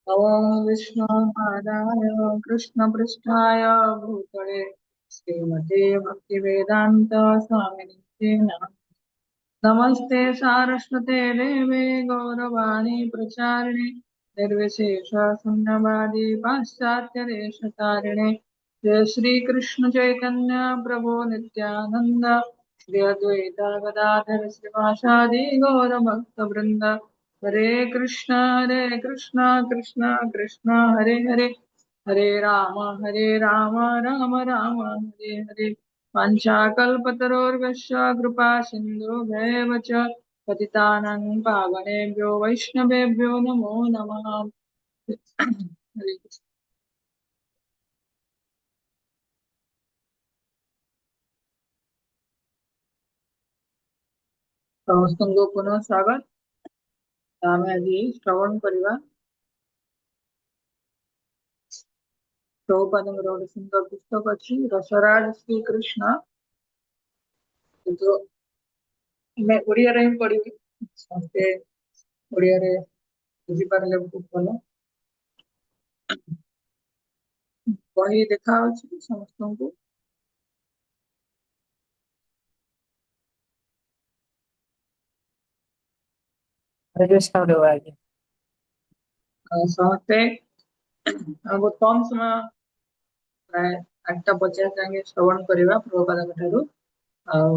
ओम विष्णुपादाय कृष्णपृष्ठाय भूतले श्रीमते भक्तिवेदांत स्वामिने नमः। नमस्ते सारस्वते देवे गौरवाणी प्रचारिणे निर्विशेष शून्यवादी पाश्चात्य देशतारिणे जय श्री कृष्ण चैतन्य प्रभु नित्यानंद श्री अद्वैत गदाधर श्रीवासादि गौर भक्त वृंद हरे कृष्ण कृष्ण कृष्ण हरे हरे हरे राम राम राम हरे हरे वाञ्छाकल्पतरोर्गस्य कृपा सिन्धुभ्येव च पतितानां पावनेभ्यो वैष्णवेभ्यो नमो नमः। हरे कृष्ण। ସମସ୍ତଙ୍କୁ ପୁନଃ ସ୍ୱାଗତ। ଆମେ ଆଜି ଶ୍ରବଣ କରିବା ପ୍ରଭୁପାଦଙ୍କର ଗୋଟେ ସୁନ୍ଦର ପୁସ୍ତକ ଅଛି ରସରାଜ ଶ୍ରୀକୃଷ୍ଣ, କିନ୍ତୁ ଆମେ ଓଡ଼ିଆରେ ହିଁ ପଢିବି, ସମସ୍ତେ ଓଡ଼ିଆରେ ବୁଝିପାରିଲେ ବହୁତ ଭଲ। ବହି ଦେଖାଯାଉଛି ସମସ୍ତଙ୍କୁ? ସମସ୍ତେ ବହୁତ କମ ସମୟ, ପ୍ରାୟ 8:50 ଯାକେ ଶ୍ରବଣ କରିବା ପ୍ରଭୁପାଦଙ୍କ ଠାରୁ। ଆଉ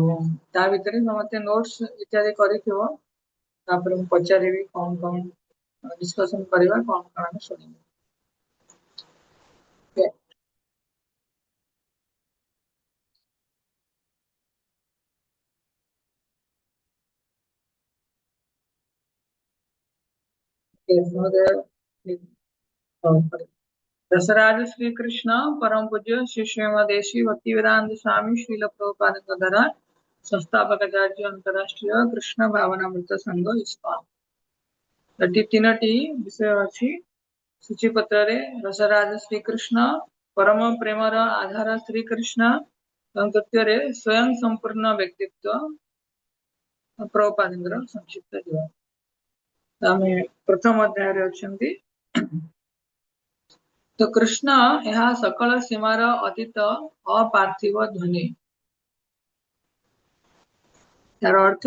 ତା ଭିତରେ ସମସ୍ତେ ନୋଟ୍ସ ଇତ୍ୟାଦି କରିଥିବ, ତାପରେ ମୁଁ ପଚାରିବି କଣ କଣ ଡିସ୍କସନ କରିବା, କଣ କଣ ଆମେ ଶୁଣିବା। दशराज श्री कृष्ण परम पूज्य श्री श्रीमदेशी भक्तिवेदांत स्वामी श्रील प्रभुपाद द्वारा संस्थापकाचार्य अंतरराष्ट्रीय कृष्ण भावनामृत संघ इस्कॉन। ଏଠି ତିନୋଟି ବିଷୟ ଅଛି ସୂଚୀପତ୍ରରେ। ରସରାଜ ଶ୍ରୀକୃଷ୍ଣ, ପରମ ପ୍ରେମର ଆଧାର ଶ୍ରୀକୃଷ୍ଣ ଏବଂ ତୃତୀୟରେ ସ୍ୱୟଂ ସମ୍ପୂର୍ଣ୍ଣ ବ୍ୟକ୍ତିତ୍ୱ ପ୍ରଭୁପାଦଙ୍କର ସଂକ୍ଷିପ୍ତ ଜୀବନ। ଆମେ ପ୍ରଥମ ଅଧ୍ୟାୟରେ ଅଛନ୍ତି। ତ କୃଷ୍ଣ ଏହା ସକଳ ସୀମାର ଅତୀତ ଅପାର୍ଥିବ ଧ୍ୱନି। ତାର ଅର୍ଥ,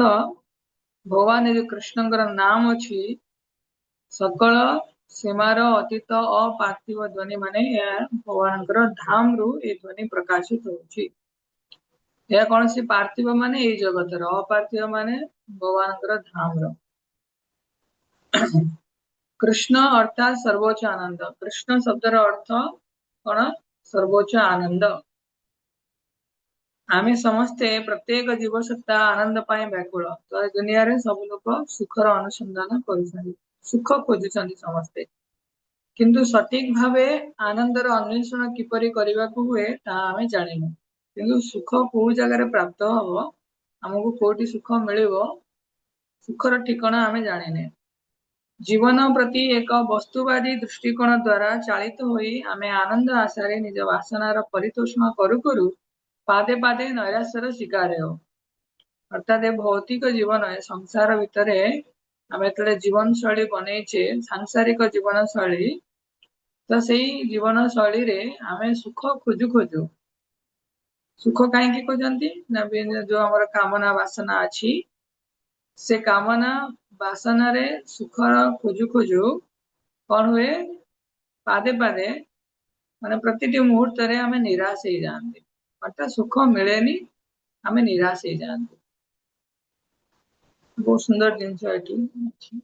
ଭଗବାନ ଏ ଯୋଉ କୃଷ୍ଣଙ୍କର ନାମ ଅଛି ସକଳ ସୀମାର ଅତୀତ ଅପାର୍ଥିବ ଧ୍ୱନି, ମାନେ ଏହା ଭଗବାନଙ୍କର ଧାମରୁ ଏ ଧ୍ୱନି ପ୍ରକାଶିତ ହଉଛି। ଏହା କୌଣସି ପାର୍ଥିବ ମାନେ ଏଇ ଜଗତର, ଅପାର୍ଥିବ ମାନେ ଭଗବାନଙ୍କର ଧାମର। कृष्ण अर्थात सर्वोच्च आनंद। कृष्ण शब्दर अर्थ कौन? सर्वोच्च आनंद। आमे समस्ते प्रत्येक जीव सत्ता आनंद पाए व्याकुल। तो दुनिया रे सब लोग सुखर अनुसंधान करुछन्ति, सुख खोजुछन्ति समस्ते, किंतु सटीक भावे आनंदर अन्वेषण किपरि करिबाकू हुए ता आमे जानिनु। किंतु सुख को जगह प्राप्त हबो, हमको कोठी सुख मिलिबो, सुखर ठिकाना आमे जानिने। जीवन प्रति एक वस्तुवादी दृष्टिकोण द्वारा चालित होई आमे आनंद आशारे निज वासनार परितोषण करू करू पादे पादे नैराश्यर शिकार हो। अर्थात ए भौतिक जीवन संसार भितर आमे तले जीवन शैली बनैछे, सांसारिक जीवन शैली। तो सेही जीवन शैली रे आमे सुख खोजु खोजु। सुख काहेकि खोजंती ना, जो हमर कामना वासना अछि से कामना वासना रे सुखर खोजु खोजु कौन हुए, पादे पादे माने प्रतिटी मुहूर्त रे हमें निराश हो जाते, अर्थात सुख मिलेनी, हमें निराश हो जाते। बहुत सुंदर जिनस एठी अछि।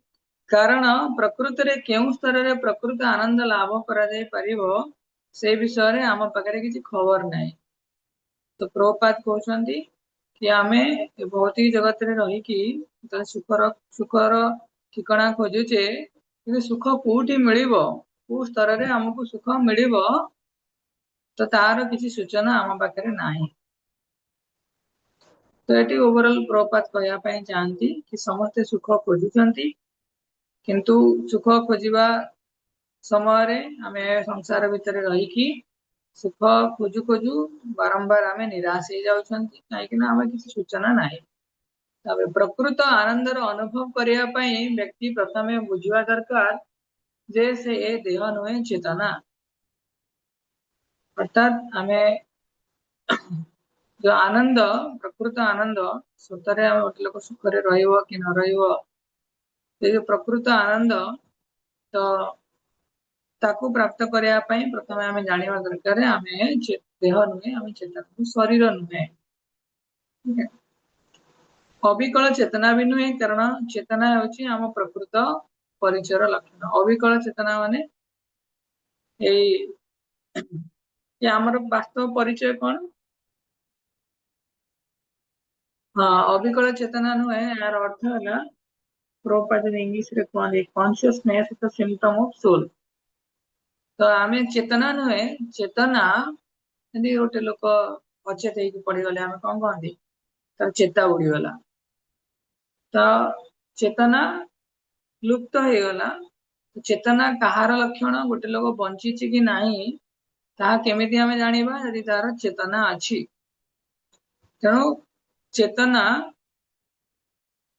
कारण प्रकृति रे केउ स्तर रे प्रकृत आनंद लाभ करा जाय परिबो से विषय रे हम पाखरे किछि खबर नाही। तो प्रभुपाद कहउछन्ती कि आमे ए भौतिक जगत रे रही कि सुखर ठिकाना खोजुचे, कि सुख कोठी मिलिबो, को स्तर रे हमको सुख मिलिबो, तो तार किसी सूचना आम पाखरे नाही। तो एटी ओवरऑल प्रभुपाद कहया पई चाहती कि समस्त सुख खोजुचंती, किंतु सुख खोजिबा समय रे आमे संसार भितर रही कि सुख खोजु खोजु बारंबार आमे निराश हो जाउछंती, काहेकि ना आमे किसी सूचना नाही। तबे प्रकृत आनंदर अनुभव करिया पई व्यक्ति प्रथमे बुझिवा दरकार जे से ए देह नुहे चेतना अर्थात आमे जो आनंद प्रकृत आनंद सतरे आम गोटे लोक सुखरे रहिबो कि न रहिबो ये जो प्रकृत आनंद तो ताकू प्राप्त करने प्रथम आम जाना दरकार आम देह नुहे आम चेतना शरीर नुहे अविकल चेतना भी नुहे कारण चेतना हूँ आम प्रकृत परिचय लक्षण अविकल चेतना माने ये आमर वास्तव परिचय कौन हाँ अविकल चेतना नुहे यार अर्थ है प्रोपाट इंग्लीश रे कहते consciousness is the symptom of soul तो आम चेतना नुहे चेतना यदि गोटे लोक अचेत हो पड़गले आम कौन कहती तर चेता उड़ीगला तो चेतना लुप्त हो गला चेतना कहार लक्षण गोटे लोक बंची कि नहीं ताहा केमिति आमे जानिबा यदि तार चेतना अछि तेणु चेतना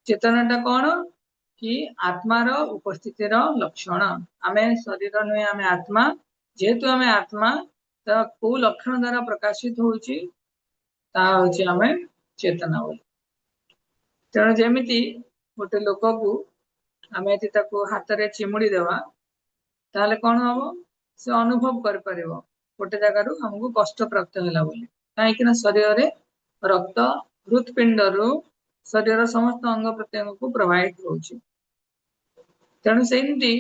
चेतनाटा कौन कि आत्मार उपस्थितिर लक्षण आमे शरीर नुहे आमे आत्मा जेहेतु आमे आत्मा तो को लक्षण द्वारा प्रकाशित होउची ताहा होची आमे चेतना बोली तेणु जेमिति गोटे लोक को आमे यदि ताको हाथ रे चिमुड़ी देवा ताहले कौन हम से अनुभव कर परिबो गोटे जगार हमको कष्ट प्राप्त होला बोली कहीं शरीर रे रक्त हृत्पिंड रु शरीर समस्त अंग प्रत्यंग को प्रभावित होची तेणु सेमती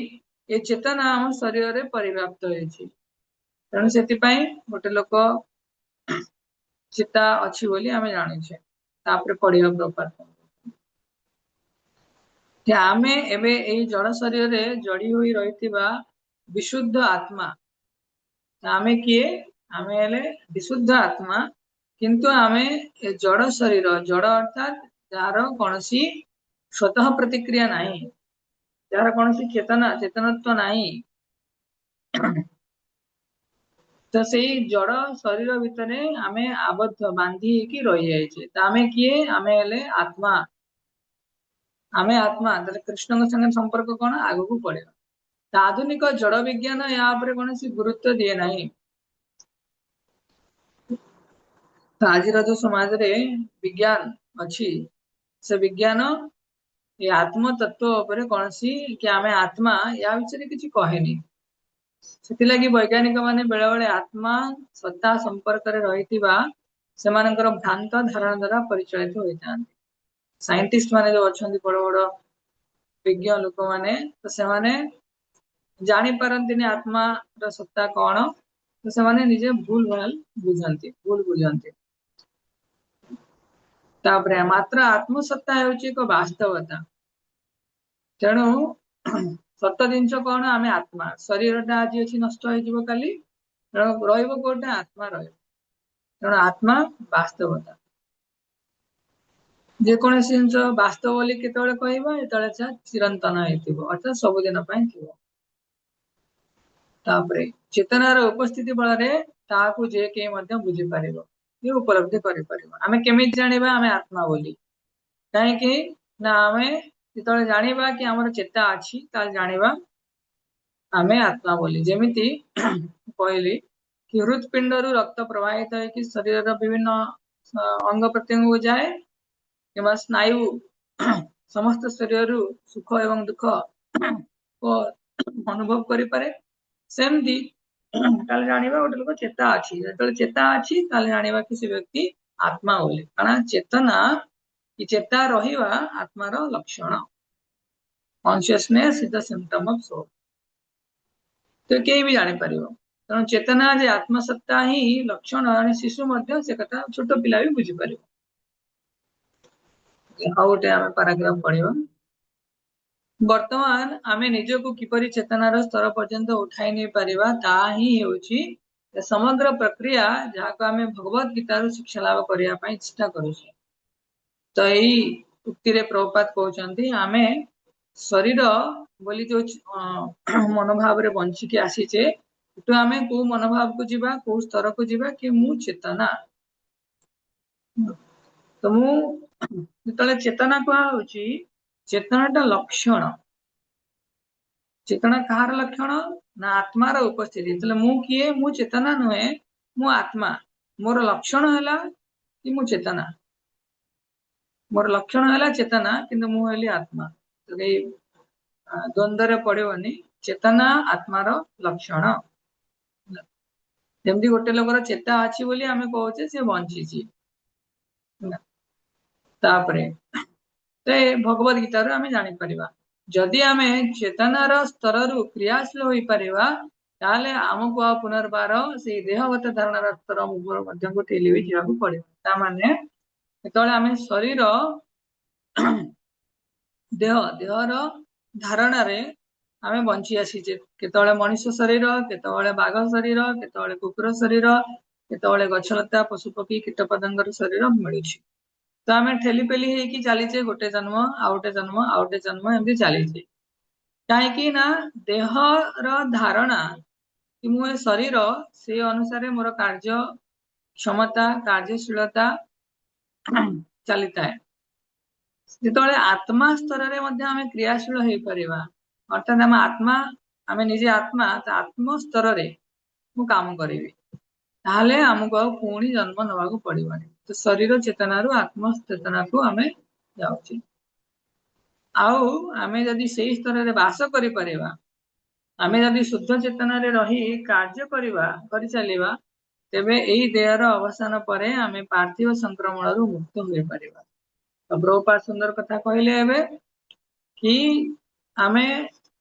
ये चेतना आम शरीर रे परिव्याप्त होची तेणु सेति पई गोटे लोक चिता अछि बोली आमे जानिछे तापरे पढ़िया प्रपात कि आमे एबे एई जड़ शरीर रे जड़ी होई रहितिबा विशुद्ध आत्मा आमे किए आमे हेले विशुद्ध आत्मा किंतु आमे ए जड़ शरीर जड़ अर्थात जार कौनसी स्वतः प्रतिक्रिया नहीं जार कौनसी चेतना चेतनत्व नहीं तो सेई जड़ शरीर भितरे आमे आबद्ध बांधी की रही जाइछे त आमे किए आमे हेले आत्मा आमे आत्मा कृष्ण संगे संपर्क कौन आगु को पड़ेगा आधुनिक जड़ विज्ञान या कौन गुरुत्व दिए नहीं तो आज जो समाज रे विज्ञान अच्छी से विज्ञान ये आत्म तत्व उपरे कौन सी कि आमे आत्मा या विषय किसी कहेनी से वैज्ञानिक माने बेले बेले आत्मा सत्ता संपर्क रे रहितिबा सेमानकर भ्रांत धारणा द्वारा परिचालित होता साइंटिस्ट माने जो अछंती बड़ बड़ विज्ञ लोक माने तो से माने जानी पारंतिनी आत्मा र सत्ता कौन तो से माने निजे भूल भाल बुझंती भूल बुझंती तापरे मात्र आत्मसत्ता हेउची एक वास्तवता तेणु सत जिनस कौन आम आत्मा शरीरटा आज अच्छी नष्ट हो काली रहिबो कोटे आत्मा रहिबो तेणु आत्मा वास्तवता जेकोसी जिनस वास्तव बोली केतबेले कहबा जेतबेले से चिरंतन हेतिबो अर्थात सबुदिन पई थिबो तापरे चेतनार उपस्थिति बल रे ताहाकू जे के मध्य बुझी पारिबो ये उपलब्धि करि पारिबो आमे केमिति जानिबा आमे आत्मा बोली काहे कि ना आमे जेतबेले जानिबा कि हमर चेता अछि ताल जानिबा आमे आत्मा बोली जेमिति कहली कि हृत्पिंड रु रक्त प्रवाहित है कि शरीर विभिन्न अंग प्रत्यंग को जाए कि स्नायु समस्त शरीर सुख एवं दुख को अनुभव करि पारे सेमती ताले जानिबा गोटे लोक चेता अछि जेतबेले चेता अछि ताले जानिबा कि से व्यक्ति आत्मा बोली कारण चेतना कि चेता रहिबा आत्मार लक्षण consciousness is the symptom of soul तो कई भी जानी पारिबो तेणु चेतना जे आत्मसत्ता ही लक्षण शिशु मध्य से कथा छोट पिला भी बुझी पारिबो आ गोटे आमे पैराग्राफ पढ़िबा वर्तमान आमे निजको किपरि चेतनार स्तर पर्यंत उठाई नहीं पारिबा ता ही हेउची समग्र प्रक्रिया जहाको आमे भगवत गीता रु शिक्षा लाभ करिया पई चेष्टा करूछे तो यही उक्ति रे प्रभुपाद कहउचंती आमे शरीर बोली जो मनोभाव रे बंची के आसीचे तो आमे को मनोभाव को जीवा को स्तर को जीवा कि मु चेतना तो मु जेतले चेतना को होची चेतनाटा लक्षण चेतना कहार लक्षण ना आत्मार उपस्थिति मु किए मु चेतना नुहे मु आत्मा मोर लक्षण है कि मु चेतना मोर लक्षण है चेतना किंतु मु हेली आत्मा तो द्वंद्व पड़ोनी चेतना आत्मार लक्षण जमती गोटे लोकर चेता अच्छी बोली आम कहे सी बंची भगवद गीतार आम जापर जदि आम चेतनार स्तर रु क्रियाशील हो पारिबा ताले आमको आ पुनर्बार से देहगत धारणार स्तर को ठेली भी जावाक पड़े ताने आम शरीर देहर धारणा आम बंची आसीचे केतळे मनुष्य शरीर केतळे बाघ शरीर केतळे कुकुर शरीर केतळे गछलता पशुपक्षी कीटपतंगर शरीर मिलूँ तो आम ठेलीपेली होगी चलीचे गोटे जन्म आउटे जन्म आउटे जन्म एमती चलीचे कहीं ना देहर धारणा कि मुझे शरीर से अनुसार मोर कार्य क्षमता कार्यशीलता चली था जो आत्मा स्तर में आम क्रियाशील हो पार अर्थात आम आत्मा आम निजे आत्मा आत्म स्तर मु काम करी ताहले आमको पुणी जन्म नवा पड़ोनी तो शरीर चेतना रु आत्म चेतना को आम जाऊे आमे जदि से स्तर में बास कर आमे जदि शुद्ध चेतना रे रही कार्य कर चलिबा तेबे एई देहर अवसान परे आमे पार्थिव संक्रमण रु मुक्त हो पारिबा तो प्रभुपाद सुंदर कथा कहले एबे कि आमे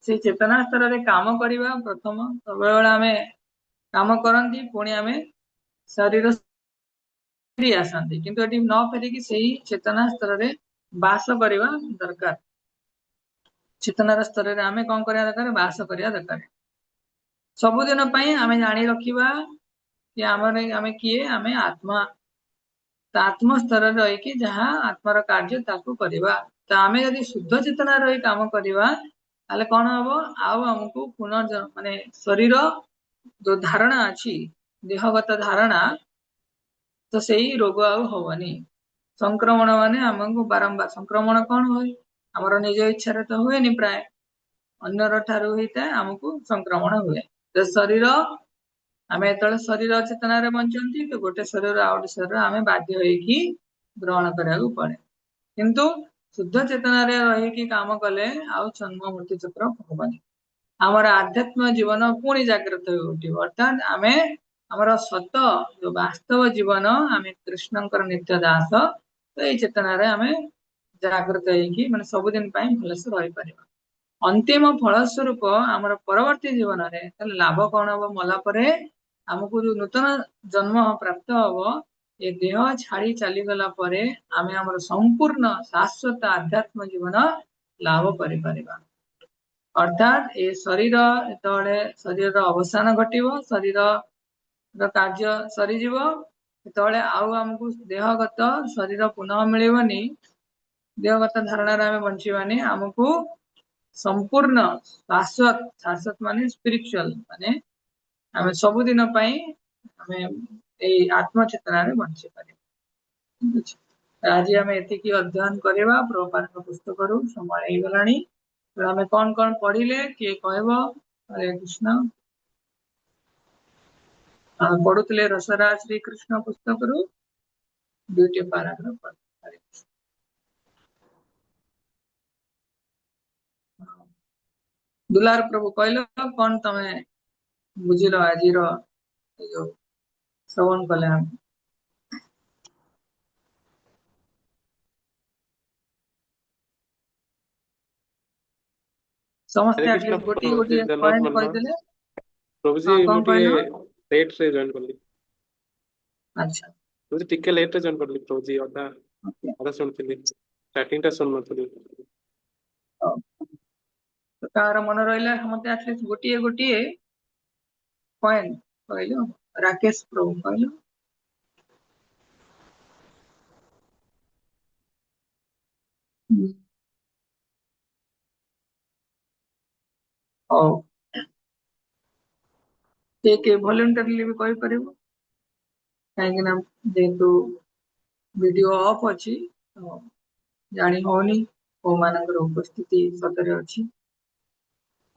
से चेतना स्तर रे काम करिबा प्रथम सब बेला आमे काम करंती पुणी आमे शरीर फेरी आसती किंतु एटी न फेरिकी सही चेतना स्तर रे बास करवा दरकार चेतनार स्तर रे आमे कौन करया दरकार बास करया दरकार सबुदिन आमे जानी रखिबा कि आमे किए आमे आत्मा आत्म स्तर रही जहाँ आत्मार कार्य ताकू करवा तो आमे यदि शुद्ध चेतना रही काम करवा ताले कौन हम आमको पुनर्जन्म माने शरीर जो धारणा अच्छी देहगत धारणा तो सही रोग आनी संक्रमण माने आमको बारंबार संक्रमण कौन हुए आमर निज इच्छा तो हुए प्राय अन्यर ठारू होता है आमको संक्रमण हुए तो शरीर आम जो शरीर चेतना बंचती तो गोटे शरीर आउ गोटे शरीर आम बाध्य होगी ग्रहण करा पड़े किंतु शुद्ध चेतना रही काम कले आउ जन्म मृत्यु चक्र हबनी आमर आध्यात्म जीवन पुणी जागृत हो उठिब अर्थात आम आमर सत जो वास्तव जीवन आम कृष्णकर नित्य दास तो ये चेतना आम जागृत होगी माने सबुदिन भलसे रही पार अंतिम फलस्वरूप आमर परवर्ती जीवन में लाभ कौन हम मला परे आमको जो नूतन जन्म प्राप्त हम ये देह छाड़ी चलीगला आम आमर संपूर्ण शाश्वत आध्यात्म जीवन लाभ कर अर्थात ये शरीर जो शरीर अवसान घटव शरीर कार्य सरीजीव जो आमको देहगत शरीर पुनः मिलनी देहगत धारणा आम बंचानी आमको संपूर्ण शाश्वत शाश्वत माने स्पिरिचुअल माने आम सबुदिन आम आत्मचेतना बंची पार आज आम एति अध्ययन करवा प्रभुपाद पुस्तक समय गला आम कौन कौन पढ़िले किए कह हरे कृष्ण पढ़ुले रसराज श्री कृष्ण पुस्तक रु दुईटी पाराग्राफ पढ़ हरे कृष्ण दुलार प्रभु कहल कौन तमे बुझिल आज जो श्रवण कले समस्ते एटलीस्ट गोटी गोटी पॉइंट कहि देले प्रभु जी गोटी लेट से जॉइन करली अच्छा प्रभु जी टिके लेट रे जॉइन करली प्रभु जी आधा आधा सुनथिली स्टार्टिंग टा सुन नथली तो कार मन रहिला हमते एटलीस्ट गोटी गोटी पॉइंट कहलो राकेश प्रभु कहलो के वॉलंटरली भी कहि परिबो काहे ना जेतु वीडियो ऑफ अछि तो जानी होनी को मानकर उपस्थिति सतरे अछि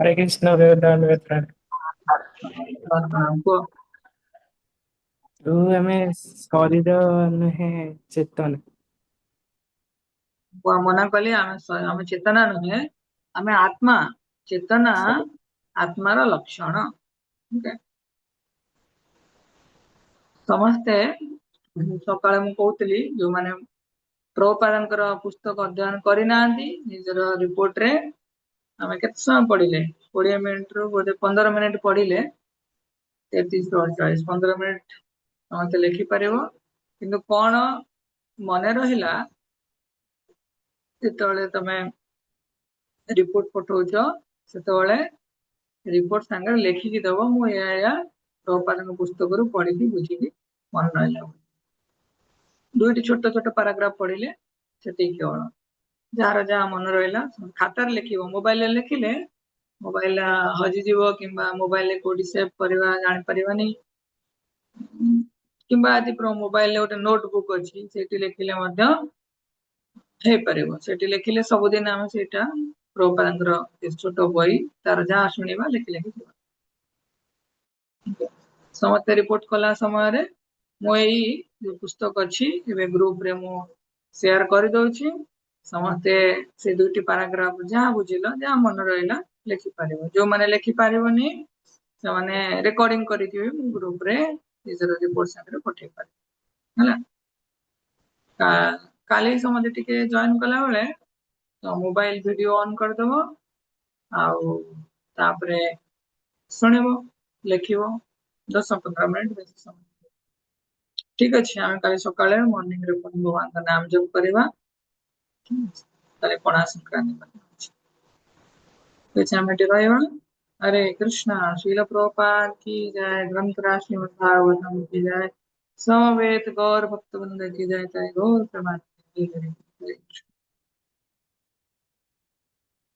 हरे कृष्ण दंडवत प्रणाम। କୁହ। तू हमें शरीर नुहे चेतन। मना कली आमे चेतना नुहे, आमे आत्मा। चेतना आत्मार लक्षण। ओके। समस्ते सकाळे मु कहूतली जो माने प्रभुपादंकर पुस्तक अध्ययन करिना निजर रिपोर्ट रे आमे केते समय पढ़िले 20 मिनिट रु बोधे 15 मिनिट पढ़िले 33 48 15 मिनिट समस्ते लिखि परिबो। किंतु कोन मने रहिला जेतବେଳେ तमे रिपोर्ट पठौछ सेतବେଳେ रिपोर्ट संगे लेखिकी दबो मु या प्रभुपादଙ୍କ पुस्तकରୁ पढ़िକି बुझिकी मन रहला। दुईटी छोट छोट पैराग्राफ पढ़िले सेतिक केवल जार जहाँ मन रहिला खातार लिखिबो। मोबाइल रे लिखिले मोबाइल हजि जीवो किंबा मोबाइल रे कोडी सेव करबा जानि परिबानी किंबा आदि प्रो मोबाइल रे गोटे नोटबुक अछि सेति लिखिले मध्य हे परिबो। सेति लिखिले सब दिन हम सेटा प्रभुपादଙ୍କର छोट बही तार जहाँ शुणिबा लिखि लिखि जीवा। समस्त रिपोर्ट कला समय रे मो एई जो पुस्तक अछि एबे ग्रुप रे मो शेयर कर दउछि। समस्ते से दुईटी पैराग्राफ जहाँ बुझिलो जहाँ मन रहिला लिखि परिबो। जो माने लिखि परिबोनी से माने रिकॉर्डिंग करिकि भी ग्रुप रे निजर रिपोर्ट संगे पठेइ पारे हला। काली समझे टिके जॉइन कला बेले तो मोबाइल वीडियो ऑन कर दबो आउ तापरे सुनिबो लिखिबो 10-15 मिनिट बेसी समय। ठीक अछि आमे काली सकाळे मॉर्निंग रे पुଣି भगवान का नाम जप करिबा। काली पणा संक्रांति अछि बेचे आमे रहइबा। हरे कृष्णा। श्रील प्रभुपाद की जय। ग्रंथराज श्रीमद् भागवतम की जय। समवेत गौर भक्तवृंद की जय। गौर प्रमाण की जय।